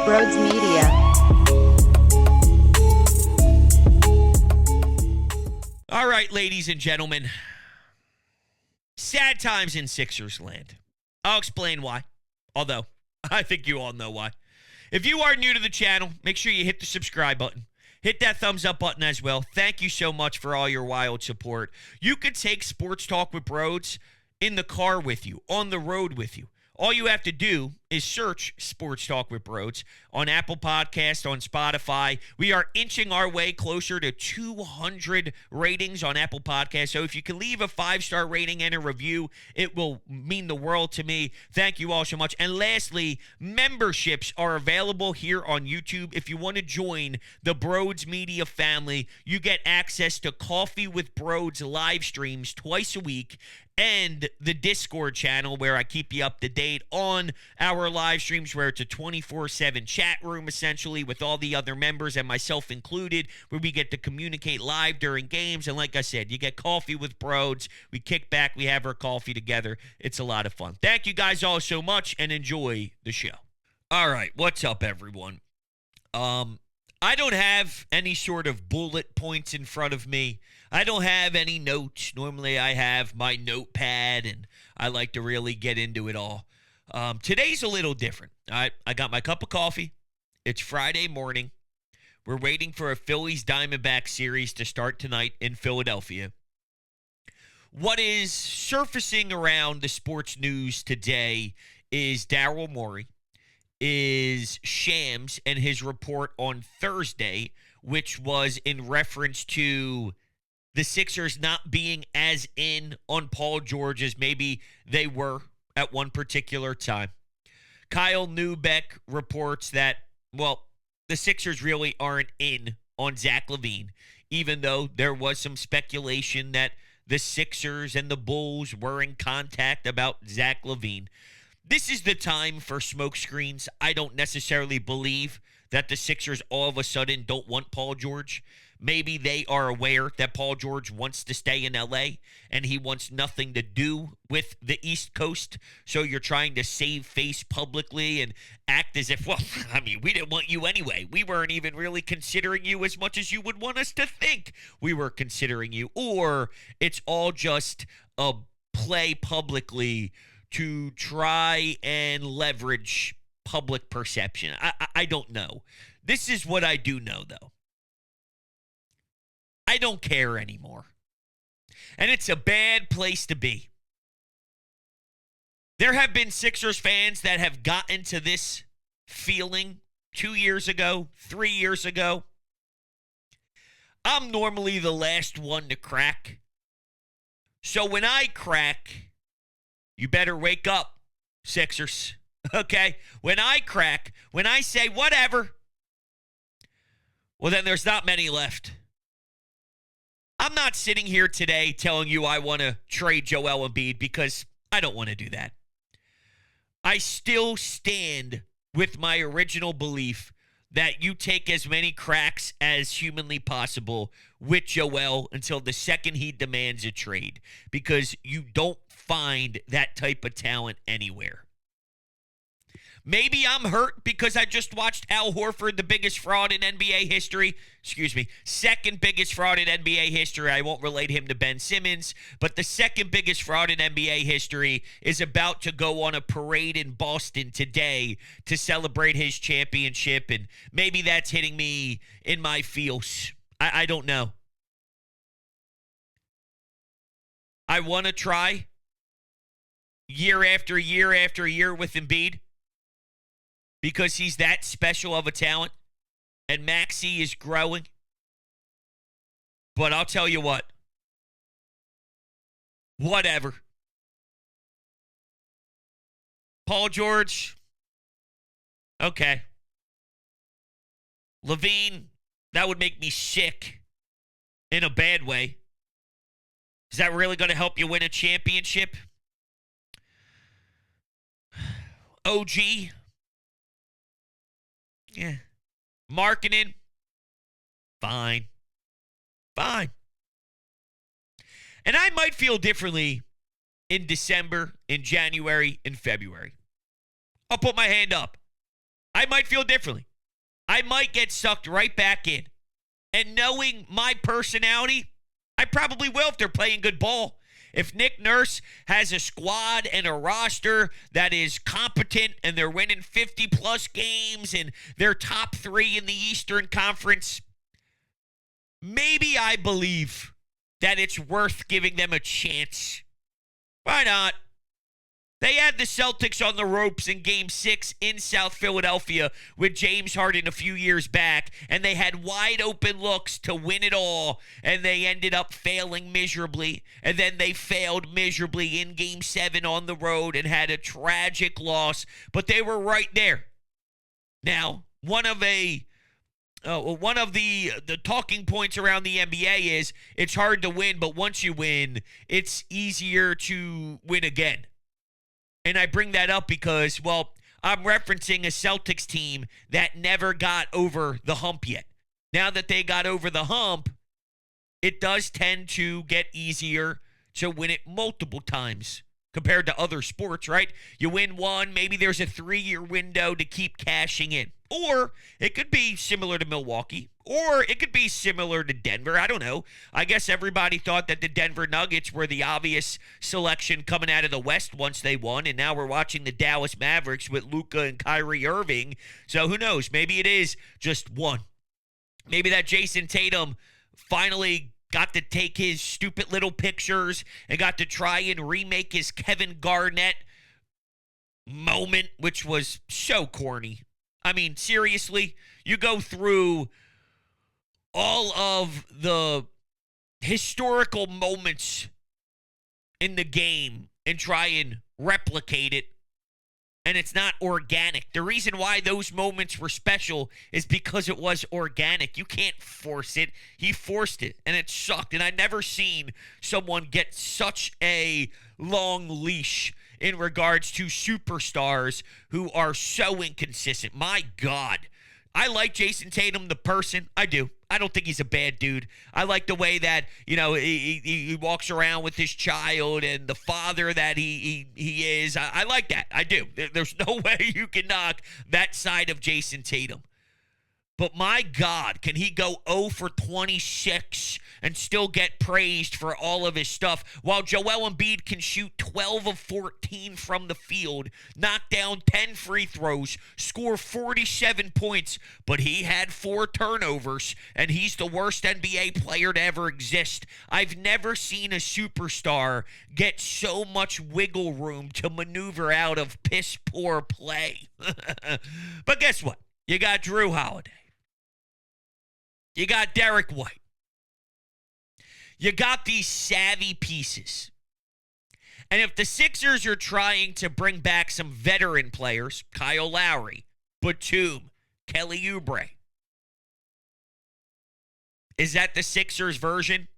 Brodes Media. All right, ladies and gentlemen. Sad times in Sixers land. I'll explain why. Although, I think you all know why. If you are new to the channel, make sure you hit the subscribe button. Hit that thumbs up button as well. Thank you so much for all your wild support. You could take Sports Talk with Brodes in the car with you, on the road with you. All you have to do is search Sports Talk with Brodes on Apple Podcasts, on Spotify. We are inching our way closer to 200 ratings on Apple Podcasts. So if you can leave a 5-star rating and a review, it will mean the world to me. Thank you all so much. And lastly, memberships are available here on YouTube. If you want to join the Brodes Media family, you get access to Coffee with Brodes live streams twice a week, and the Discord channel where I keep you up to date on our live streams, where it's a 24/7 chat room essentially with all the other members and myself included, where we get to communicate live during games. And like I said, you get Coffee with Brodes. We kick back, we have our coffee together. It's a lot of fun. Thank you guys all so much and enjoy the show. All right, what's up, everyone? I don't have any sort of bullet points in front of me. I don't have any notes. Normally I have my notepad, and I like to really get into it all. Today's a little different. I got my cup of coffee. It's Friday morning. We're waiting for a Phillies Diamondback series to start tonight in Philadelphia. What is surfacing around the sports news today is Daryl Morey, is Shams and his report on Thursday, which was in reference to the Sixers not being as in on Paul George as maybe they were at one particular time. Kyle Neubeck reports that, well, the Sixers really aren't in on Zach Lavine, even though there was some speculation that the Sixers and the Bulls were in contact about Zach Lavine. This is the time for smokescreens. I don't necessarily believe that the Sixers all of a sudden don't want Paul George. Maybe they are aware that Paul George wants to stay in LA and he wants nothing to do with the East Coast. So you're trying to save face publicly and act as if, well, I mean, we didn't want you anyway. We weren't even really considering you as much as you would want us to think we were considering you. Or it's all just a play publicly to try and leverage public perception. I don't know. This is what I do know, though. I don't care anymore. And it's a bad place to be. There have been Sixers fans that have gotten to this feeling 2 years ago, 3 years ago. I'm normally the last one to crack. So when I crack, you better wake up, Sixers. Okay? When I crack, when I say whatever, well, then there's not many left. I'm not sitting here today telling you I want to trade Joel Embiid because I don't want to do that. I still stand with my original belief that you take as many cracks as humanly possible with Joel until the second he demands a trade, because you don't find that type of talent anywhere. Maybe I'm hurt because I just watched Al Horford, the biggest fraud in NBA history. Second biggest fraud in NBA history. I won't relate him to Ben Simmons, but the second biggest fraud in NBA history is about to go on a parade in Boston today to celebrate his championship, and maybe that's hitting me in my feels. I don't know. I want to try year after year after year with Embiid, because he's that special of a talent, and Maxey is growing. But I'll tell you what. Whatever. Paul George. Okay. Lavine, that would make me sick in a bad way. Is that really going to help you win a championship? OG. Yeah. Marketing. Fine. And I might feel differently in December, in January, in February. I'll put my hand up. I might feel differently. I might get sucked right back in. And knowing my personality, I probably will if they're playing good ball. If Nick Nurse has a squad and a roster that is competent and they're winning 50-plus games and they're top 3 in the Eastern Conference, maybe I believe that it's worth giving them a chance. Why not? They had the Celtics on the ropes in Game 6 in South Philadelphia with James Harden a few years back, and they had wide open looks to win it all, and they ended up failing miserably, and then they failed miserably in Game 7 on the road and had a tragic loss, but they were right there. Now, one of the talking points around the NBA is it's hard to win, but once you win, it's easier to win again. And I bring that up because, well, I'm referencing a Celtics team that never got over the hump yet. Now that they got over the hump, it does tend to get easier to win it multiple times compared to other sports, right? You win one, maybe there's a 3-year window to keep cashing in. Or it could be similar to Milwaukee, or it could be similar to Denver. I don't know. I guess everybody thought that the Denver Nuggets were the obvious selection coming out of the West once they won, and now we're watching the Dallas Mavericks with Luka and Kyrie Irving. So who knows? Maybe it is just one. Maybe that Jason Tatum finally got to take his stupid little pictures and got to try and remake his Kevin Garnett moment, which was so corny. I mean, seriously, you go through all of the historical moments in the game and try and replicate it, and it's not organic. The reason why those moments were special is because it was organic. You can't force it. He forced it, and it sucked. And I've never seen someone get such a long leash in regards to superstars who are so inconsistent. My God. I like Jason Tatum, the person. I do. I don't think he's a bad dude. I like the way that, he walks around with his child and the father that he is. I like that. I do. There's no way you can knock that side of Jason Tatum. But my God, can he go 0 for 26 and still get praised for all of his stuff, while Joel Embiid can shoot 12 of 14 from the field, knock down 10 free throws, score 47 points, but he had 4 turnovers, and he's the worst NBA player to ever exist. I've never seen a superstar get so much wiggle room to maneuver out of piss-poor play. But guess what? You got Drew Holiday. You got Derek White. You got these savvy pieces. And if the Sixers are trying to bring back some veteran players, Kyle Lowry, Batum, Kelly Oubre, is that the Sixers version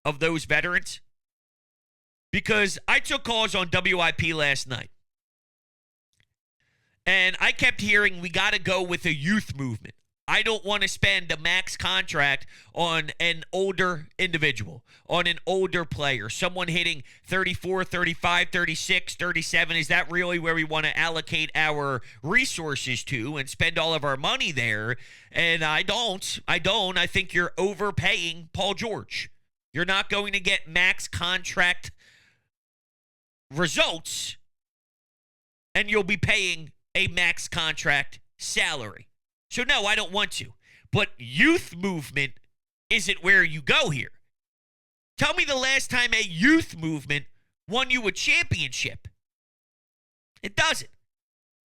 of those veterans? Because I took calls on WIP last night, and I kept hearing we got to go with a youth movement. I don't want to spend a max contract on an older individual, on an older player, someone hitting 34, 35, 36, 37. Is that really where we want to allocate our resources to and spend all of our money there? And I don't. I think you're overpaying Paul George. You're not going to get max contract results, and you'll be paying a max contract salary. So, no, I don't want to. But youth movement isn't where you go here. Tell me the last time a youth movement won you a championship. It doesn't.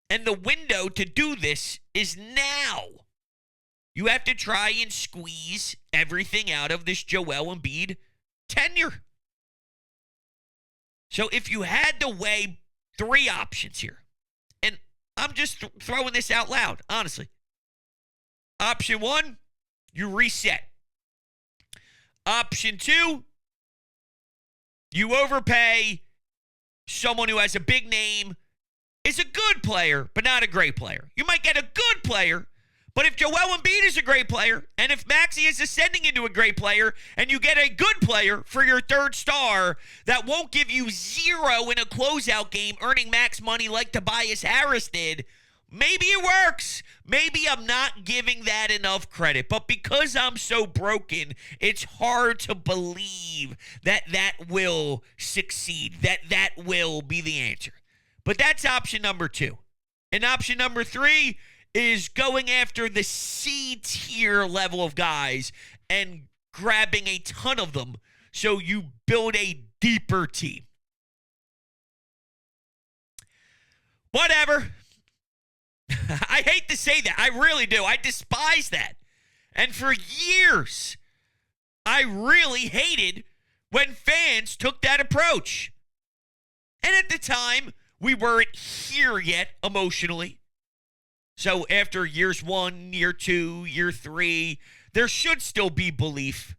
And the window to do this is now. You have to try and squeeze everything out of this Joel Embiid tenure. So if you had to weigh 3 options here, and I'm just throwing this out loud, honestly. Option 1, you reset. Option 2, you overpay someone who has a big name, is a good player, but not a great player. You might get a good player, but if Joel Embiid is a great player, and if Maxey is ascending into a great player, and you get a good player for your third star that won't give you 0 in a closeout game, earning max money like Tobias Harris did, Maybe it works. Maybe I'm not giving that enough credit. But because I'm so broken, it's hard to believe that that will succeed, that that will be the answer. But that's option number 2. And option number 3 is going after the C tier level of guys and grabbing a ton of them so you build a deeper team. Whatever. I hate to say that. I really do. I despise that. And for years, I really hated when fans took that approach. And at the time, we weren't here yet emotionally. So after years 1, year 2, year 3, there should still be belief.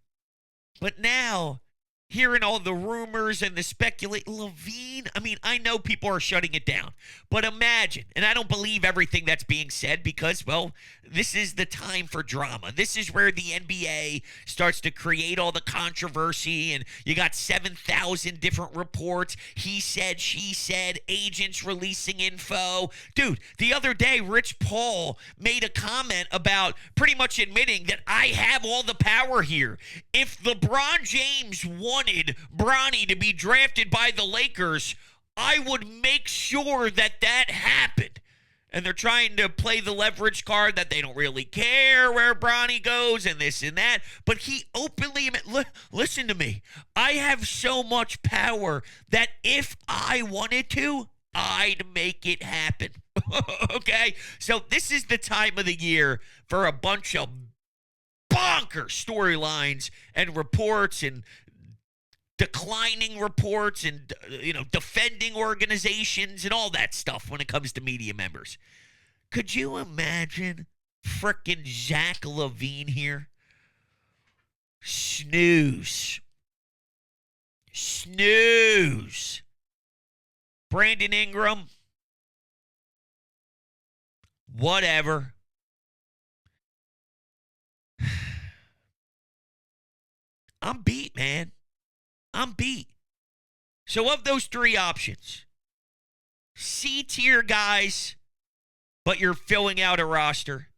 But now, hearing all the rumors and the Lavine, I mean, I know people are shutting it down. But imagine, and I don't believe everything that's being said because, well, this is the time for drama. This is where the NBA starts to create all the controversy, and you got 7,000 different reports. He said, she said, agents releasing info. Dude, the other day, Rich Paul made a comment about pretty much admitting that I have all the power here. If LeBron James wanted Bronny to be drafted by the Lakers, I would make sure that that happened. And they're trying to play the leverage card that they don't really care where Bronny goes and this and that. But he openly admitted, listen to me. I have so much power that if I wanted to, I'd make it happen. Okay? So this is the time of the year for a bunch of bonkers storylines and reports and declining reports and, defending organizations and all that stuff when it comes to media members. Could you imagine frickin' Zach Lavine here? Snooze. Brandon Ingram. Whatever. I'm beat, man. I'm beat. So of those 3 options, C-tier guys, but you're filling out a roster,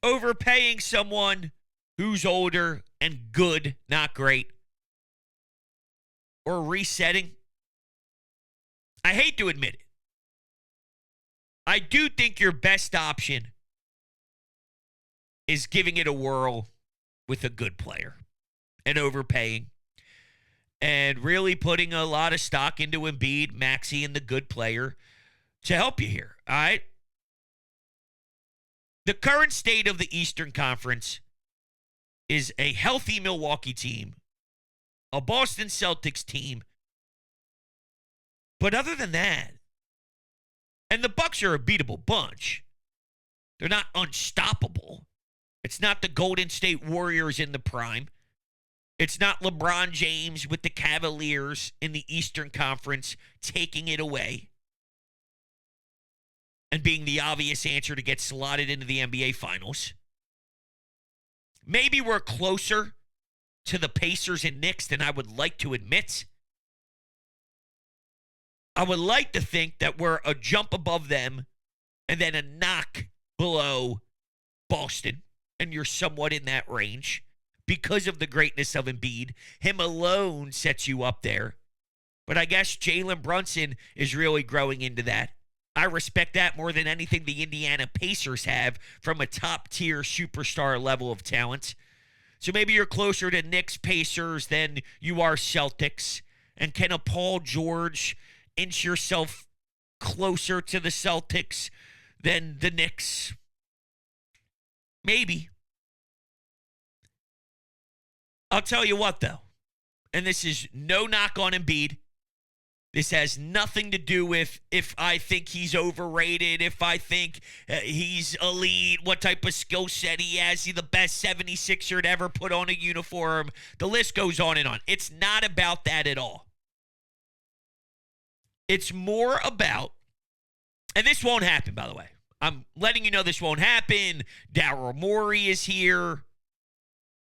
overpaying someone who's older and good, not great, or resetting, I hate to admit it. I do think your best option is giving it a whirl with a good player and overpaying. And really putting a lot of stock into Embiid, Maxey, and the good player to help you here, all right? The current state of the Eastern Conference is a healthy Milwaukee team, a Boston Celtics team. But other than that, and the Bucks are a beatable bunch. They're not unstoppable. It's not the Golden State Warriors in the prime. It's not LeBron James with the Cavaliers in the Eastern Conference taking it away and being the obvious answer to get slotted into the NBA Finals. Maybe we're closer to the Pacers and Knicks than I would like to admit. I would like to think that we're a jump above them and then a knock below Boston, and you're somewhat in that range. Because of the greatness of Embiid, him alone sets you up there. But I guess Jalen Brunson is really growing into that. I respect that more than anything the Indiana Pacers have from a top-tier superstar level of talent. So maybe you're closer to Knicks, Pacers than you are Celtics. And can a Paul George inch yourself closer to the Celtics than the Knicks? Maybe. I'll tell you what, though, and this is no knock on Embiid. This has nothing to do with if I think he's overrated, if I think he's elite, what type of skill set he has. He's the best 76er to ever put on a uniform. The list goes on and on. It's not about that at all. It's more about, and this won't happen, by the way. I'm letting you know this won't happen. Daryl Morey is here.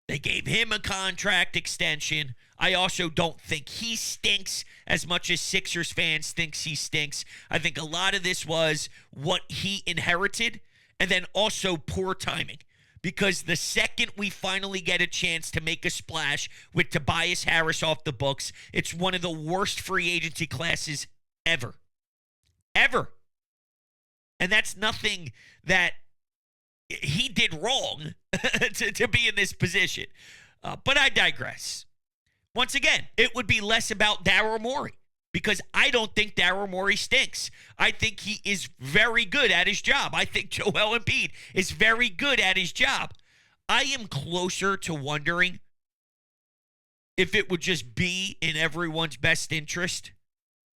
They gave him a contract extension. I also don't think he stinks as much as Sixers fans thinks he stinks. I think a lot of this was what he inherited and then also poor timing. Because the second we finally get a chance to make a splash with Tobias Harris off the books, it's one of the worst free agency classes ever. Ever. And that's nothing that he did wrong to be in this position. But I digress. Once again, it would be less about Daryl Morey because I don't think Daryl Morey stinks. I think he is very good at his job. I think Joel Embiid is very good at his job. I am closer to wondering if it would just be in everyone's best interest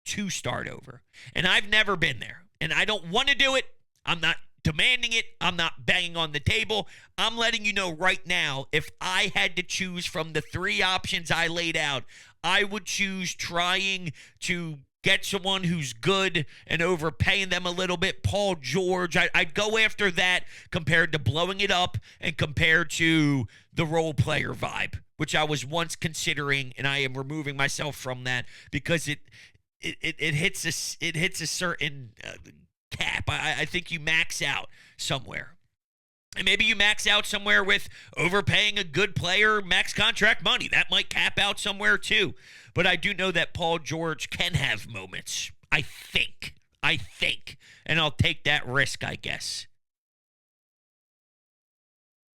to start over. And I've never been there. And I don't want to do it. I'm not demanding it. I'm not banging on the table. I'm letting you know right now, if I had to choose from the three options I laid out, I would choose trying to get someone who's good and overpaying them a little bit. Paul George, I'd go after that compared to blowing it up and compared to the role player vibe, which I was once considering, and I am removing myself from that because it hits a certain cap. I think you max out somewhere. And maybe you max out somewhere with overpaying a good player, max contract money. That might cap out somewhere too. But I do know that Paul George can have moments. I think. And I'll take that risk, I guess.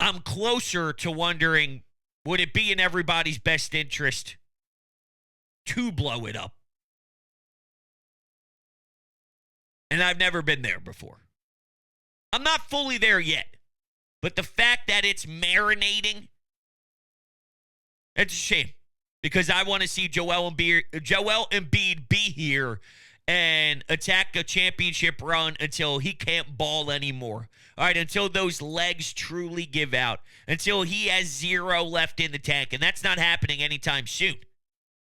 I'm closer to wondering, would it be in everybody's best interest to blow it up? And I've never been there before. I'm not fully there yet. But the fact that it's marinating, it's a shame. Because I want to see Joel Embiid be here and attack a championship run until he can't ball anymore. All right, until those legs truly give out. Until he has zero left in the tank. And that's not happening anytime soon.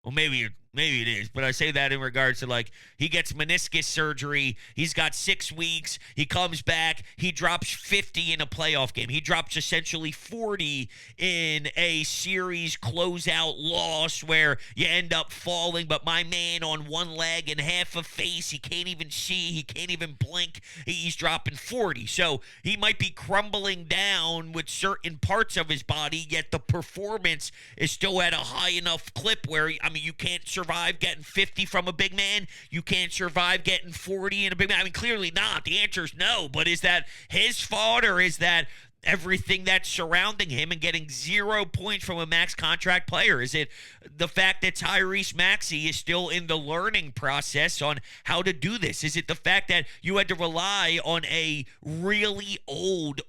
Well, maybe it is, but I say that in regards to, like, he gets meniscus surgery. He's got 6 weeks. He comes back. He drops 50 in a playoff game. He drops essentially 40 in a series closeout loss where you end up falling, but my man on one leg and half a face, he can't even see. He can't even blink. He's dropping 40. So he might be crumbling down with certain parts of his body, yet the performance is still at a high enough clip where, you can't survive getting 50 from a big man. You can't survive getting 40 in a big man. Clearly not. The answer is no. But is that his fault, or is that everything that's surrounding him and getting 0 points from a max contract player? Is it the fact that Tyrese Maxey is still in the learning process on how to do this? Is it the fact that you had to rely on a really old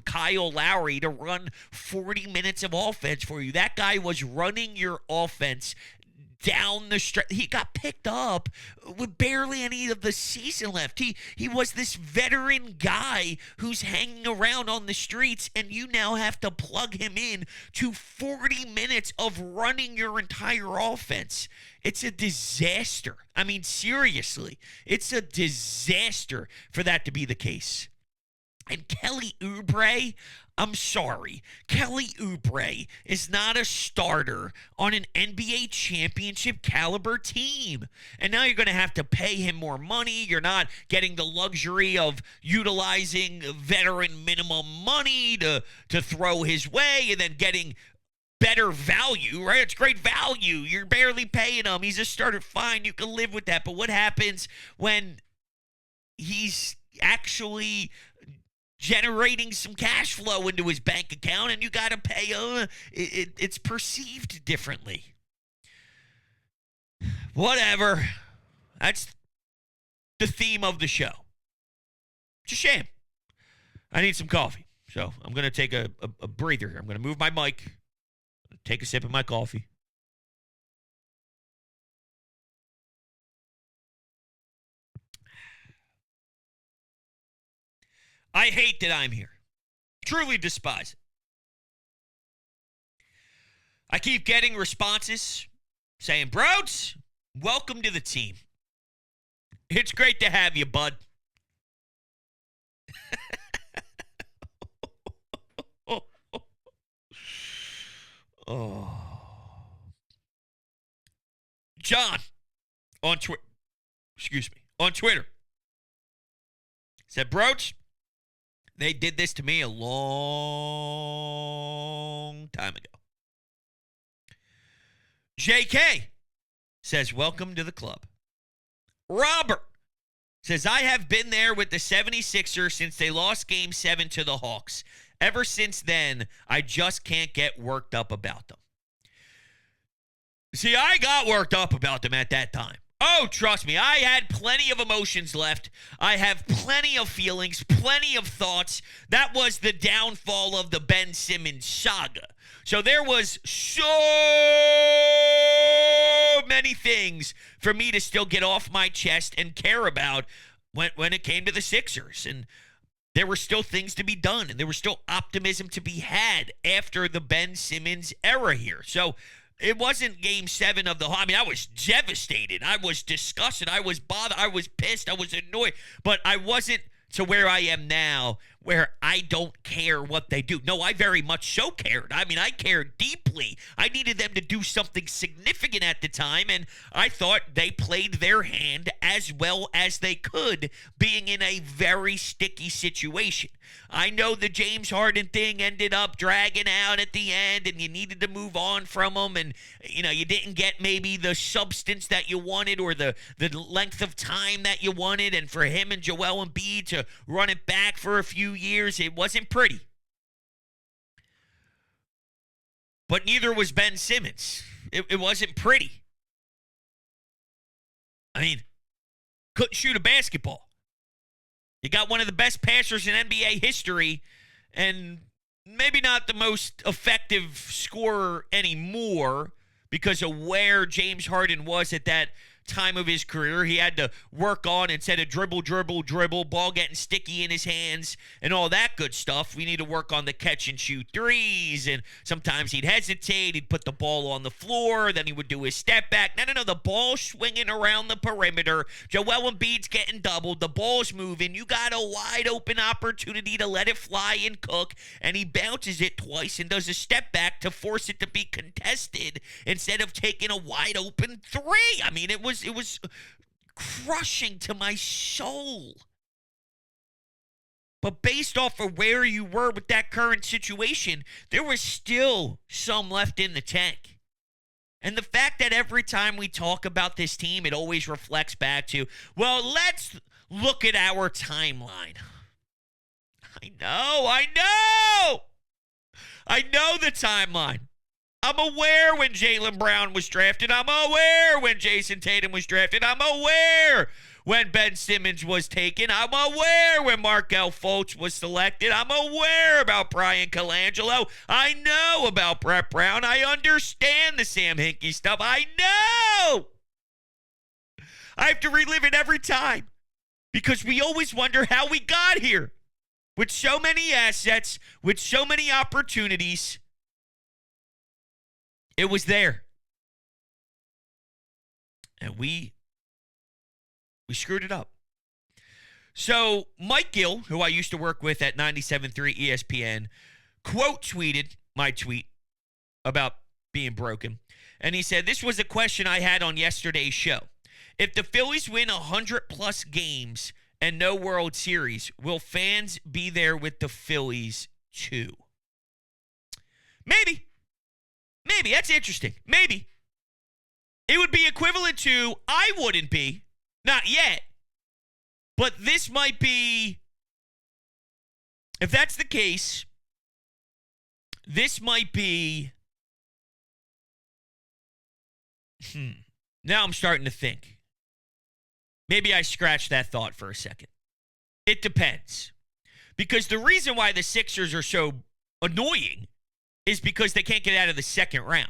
Kyle Lowry to run 40 minutes of offense for you? That guy was running your offense down the stretch. He got picked up with barely any of the season left. He was this veteran guy who's hanging around on the streets, and you now have to plug him in to 40 minutes of running your entire offense. It's a disaster. Seriously, it's a disaster for that to be the case. And Kelly Oubre, I'm sorry. Kelly Oubre is not a starter on an NBA championship caliber team. And now you're going to have to pay him more money. You're not getting the luxury of utilizing veteran minimum money to throw his way and then getting better value, right? It's great value. You're barely paying him. He's a starter. Fine, you can live with that. But what happens when he's actually generating some cash flow into his bank account and you got to pay him? It's perceived differently. Whatever. That's the theme of the show. It's a shame. I need some coffee. So I'm going to take a breather here. I'm going to move my mic, take a sip of my coffee. I hate that I'm here. Truly despise it. I keep getting responses saying, Brodes, welcome to the team. It's great to have you, bud. Oh. John on on Twitter said, Brodes, they did this to me a long time ago. JK says, welcome to the club. Robert says, I have been there with the 76ers since they lost Game 7 to the Hawks. Ever since then, I just can't get worked up about them. See, I got worked up about them at that time. Oh, trust me, I had plenty of emotions left. I have plenty of feelings, plenty of thoughts. That was the downfall of the Ben Simmons saga. So there was so many things for me to still get off my chest and care about when it came to the Sixers. And there were still things to be done, and there was still optimism to be had after the Ben Simmons era here. So it wasn't Game 7 of the Hawks. I mean, I was devastated. I was disgusted. I was bothered. I was pissed. I was annoyed. But I wasn't to where I am now, where I don't care what they do. No, I very much so cared. I mean, I cared deeply. I needed them to do something significant at the time, and I thought they played their hand as well as they could, being in a very sticky situation. I know the James Harden thing ended up dragging out at the end, and you needed to move on from them, and you didn't get maybe the substance that you wanted or the length of time that you wanted, and for him and Joel Embiid to run it back for a few years, it wasn't pretty. But neither was Ben Simmons. It wasn't pretty. I mean, couldn't shoot a basketball. You got one of the best passers in NBA history, and maybe not the most effective scorer anymore because of where James Harden was at that time of his career. He had to work on, instead of dribble, ball getting sticky in his hands and all that good stuff, we need to work on the catch and shoot threes, and sometimes he'd hesitate, he'd put the ball on the floor, then he would do his step back. No, the ball's swinging around the perimeter, Joel Embiid's getting doubled, the ball's moving, you got a wide open opportunity to let it fly and cook, and he bounces it twice and does a step back to force it to be contested instead of taking a wide open three. I mean, it was crushing to my soul. But based off of where you were with that current situation, there was still some left in the tank. And the fact that every time we talk about this team, it always reflects back to, well, let's look at our timeline. I know the timeline. I'm aware when Jaylen Brown was drafted. I'm aware when Jason Tatum was drafted. I'm aware when Ben Simmons was taken. I'm aware when Markelle Fultz was selected. I'm aware about Brian Colangelo. I know about Brett Brown. I understand the Sam Hinkie stuff. I know. I have to relive it every time because we always wonder how we got here. With so many assets, with so many opportunities, it was there. And we screwed it up. So Mike Gill, who I used to work with at 97.3 ESPN, quote tweeted my tweet about being broken. And he said, this was a question I had on yesterday's show. If the Phillies win 100-plus games and no World Series, will fans be there with the Phillies too? Maybe. That's interesting. Maybe. It would be equivalent to, I wouldn't be. Not yet. But this might be, if that's the case, this might be, now I'm starting to think. Maybe I scratched that thought for a second. It depends. Because the reason why the Sixers are so annoying is because they can't get out of the second round.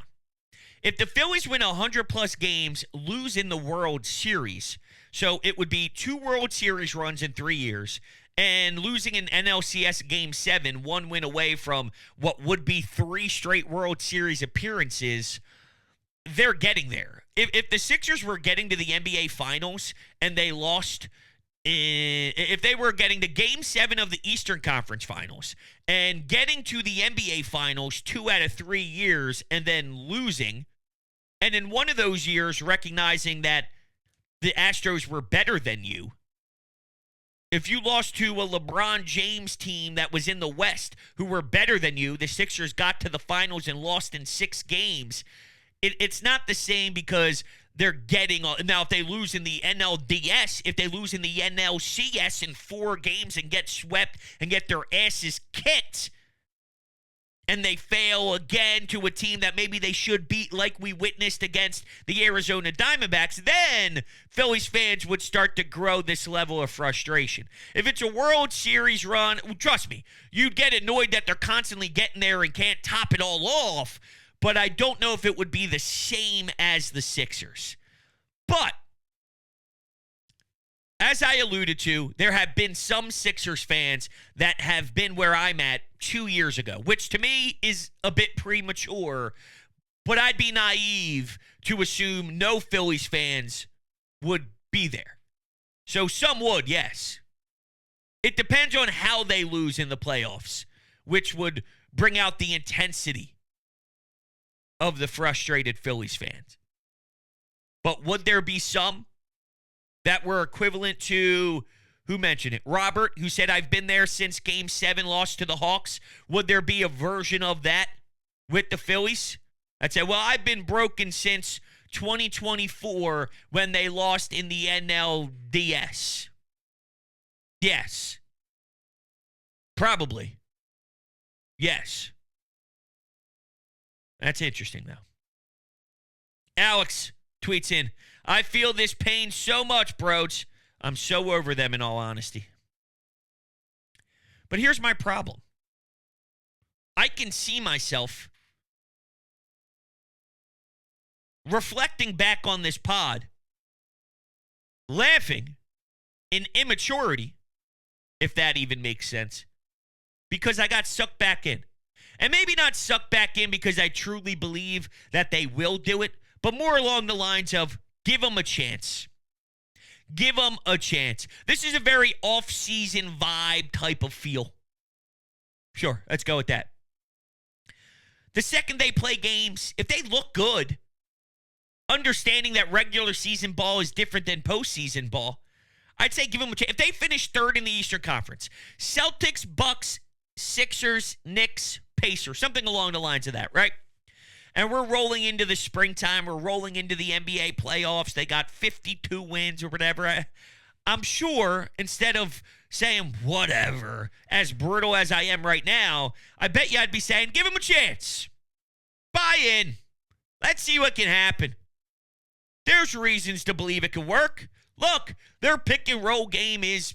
If the Phillies win 100-plus games, lose in the World Series, so it would be 2 World Series runs in 3 years, and losing an NLCS Game 7, 1 win away from what would be 3 straight World Series appearances, they're getting there. If the Sixers were getting to the NBA Finals and they lost, if they were getting to Game 7 of the Eastern Conference Finals and getting to the NBA Finals 2 out of 3 years and then losing And in one of those years, recognizing that the Astros were better than you, if you lost to a LeBron James team that was in the West who were better than you, the Sixers got to the finals and lost in 6 games, it's not the same because they're getting – now, if they lose in the NLDS, if they lose in the NLCS in 4 games and get swept and get their asses kicked, and they fail again to a team that maybe they should beat like we witnessed against the Arizona Diamondbacks, then Phillies fans would start to grow this level of frustration. If it's a World Series run, trust me, you'd get annoyed that they're constantly getting there and can't top it all off, but I don't know if it would be the same as the Sixers. But as I alluded to, there have been some Sixers fans that have been where I'm at 2 years ago, which to me is a bit premature, but I'd be naive to assume no Phillies fans would be there. So some would, yes. It depends on how they lose in the playoffs, which would bring out the intensity of the frustrated Phillies fans. But would there be some that were equivalent to, who mentioned it? Robert, who said, I've been there since Game 7, lost to the Hawks. Would there be a version of that with the Phillies? I'd say, well, I've been broken since 2024 when they lost in the NLDS. Yes. Probably. Yes. That's interesting, though. Alex tweets in, I feel this pain so much, Brodes. I'm so over them in all honesty. But here's my problem. I can see myself reflecting back on this pod, laughing in immaturity, if that even makes sense, because I got sucked back in. And maybe not sucked back in because I truly believe that they will do it, but more along the lines of, give them a chance. Give them a chance. This is a very off-season vibe type of feel. Sure, let's go with that. The second they play games, if they look good, understanding that regular season ball is different than postseason ball, I'd say give them a chance. If they finish 3rd in the Eastern Conference, Celtics, Bucks, Sixers, Knicks, Pacers, something along the lines of that, right? And we're rolling into the springtime. We're rolling into the NBA playoffs. They got 52 wins or whatever. I'm sure instead of saying whatever, as brutal as I am right now, I bet you I'd be saying, give him a chance. Buy in. Let's see what can happen. There's reasons to believe it can work. Look, their pick and roll game is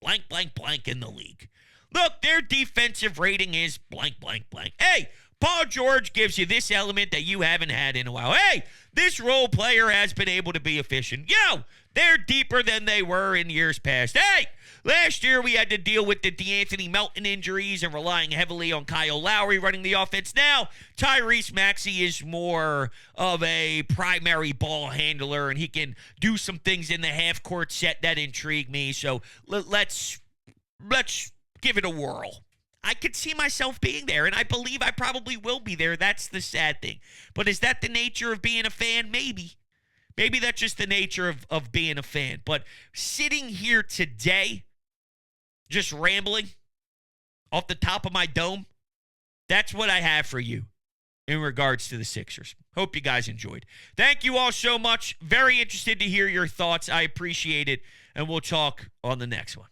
blank, blank, blank in the league. Look, their defensive rating is blank, blank, blank. Hey, Paul George gives you this element that you haven't had in a while. Hey, this role player has been able to be efficient. Yo, they're deeper than they were in years past. Hey, last year we had to deal with the DeAnthony Melton injuries and relying heavily on Kyle Lowry running the offense. Now, Tyrese Maxey is more of a primary ball handler, and he can do some things in the half-court set that intrigue me. So let's give it a whirl. I could see myself being there, and I believe I probably will be there. That's the sad thing. But is that the nature of being a fan? Maybe. Maybe that's just the nature of being a fan. But sitting here today, just rambling off the top of my dome, that's what I have for you in regards to the Sixers. Hope you guys enjoyed. Thank you all so much. Very interested to hear your thoughts. I appreciate it, and we'll talk on the next one.